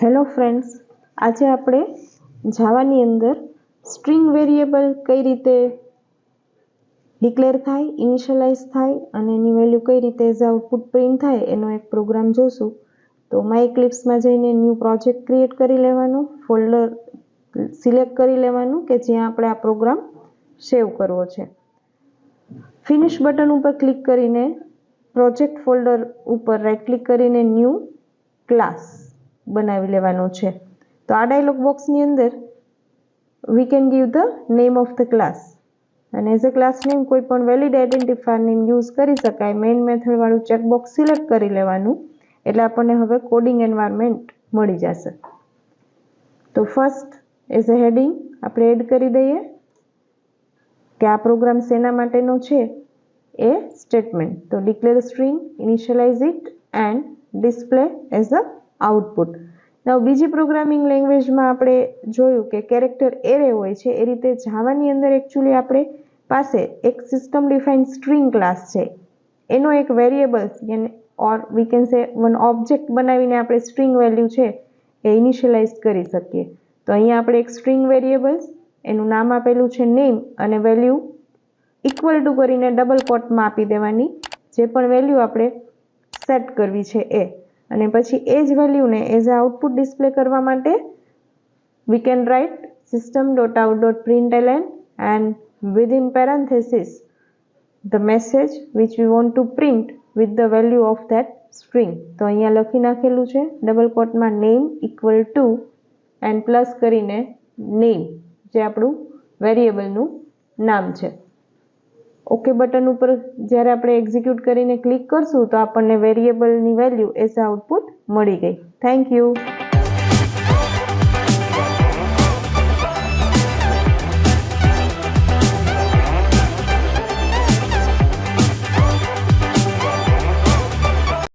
Hello friends, આજે આપણે જાવાની અંદર સ્ટ્રિંગ વેરિયેબલ કઈ રીતે ડિક્લેર થાય, ઇનિશિયલાઇઝ થાય અને એની વેલ્યુ કઈ રીતે એઝ આઉટપુટ પ્રિન્ટ થાય એનો એક પ્રોગ્રામ જોશું. તો માય ક્લિપ્સમાં જઈને ન્યૂ પ્રોજેક્ટ ક્રિએટ કરી લેવાનું, ફોલ્ડર સિલેક્ટ કરી લેવાનું કે જ્યાં આપણે આ પ્રોગ્રામ સેવ કરવો છે. ફિનિશ બટન ઉપર ક્લિક કરીને પ્રોજેક્ટ ફોલ્ડર ઉપર રાઇટ ક્લિક કરીને ન્યૂ ક્લાસ બનાવી લેવાનો છે. તો આ ડાયલોગ બોક્સની અંદર we can give the name of the class અને એઝ અ ક્લાસ નેમ કોઈ પણ વેલિડ આઈડેન્ટિફાયર નેમ યુઝ કરી શકાય. મેઇન મેથડ વાળું ચેકબોક્સ સિલેક્ટ કરી લેવાનું એટલે આપણને હવે કોડિંગ એન્વાયરમેન્ટ મળી જશે. તો ફર્સ્ટ એઝ અ હેડિંગ આપણે એડ કરી દઈએ કે આ પ્રોગ્રામ શેના માટેનો છે એ સ્ટેટમેન્ટ. તો declare string, initialize it and display as a output. હવે બીજી પ્રોગ્રામિંગ લેંગ્વેજમાં આપણે જોયું કે કેરેક્ટર એરે હોય છે, એ રીતે જાવાની અંદર એકચ્યુઅલી આપણે પાસે એક સિસ્ટમ ડિફાઇન્ડ સ્ટ્રિંગ ક્લાસ છે, એનો એક variable or we can say one object બનાવીને આપણે સ્ટ્રિંગ વેલ્યુ છે એ ઇનિશિયલાઇઝ કરી શકીએ. તો અહીંયા આપણે એક સ્ટ્રિંગ વેરિયેબલ્સ એનું નામ આપેલું છે નેમ અને વેલ્યુ ઇક્વલ ટુ કરીને ડબલ કોટમાં આપી દેવાની, જે પણ વેલ્યુ આપણે સેટ કરવી છે એ. અને પછી એ જ વેલ્યુને એઝ અ આઉટપુટ ડિસ્પ્લે કરવા માટે we can write system.out.println and within parenthesis the message which we want to print with the value of that string. તો અહીંયા લખી નાખેલું છે ડબલ કોટમાં name equal to and plus કરીને નેમ, જે આપણું વેરિયેબલનું નામ છે. ઓકે બટન ઉપર જ્યારે આપણે એક્ઝિક્યુટ કરીને ક્લિક કરશું તો આપણને વેરિયેબલની વેલ્યુ એઝ આઉટપુટ મળી ગઈ. Thank you.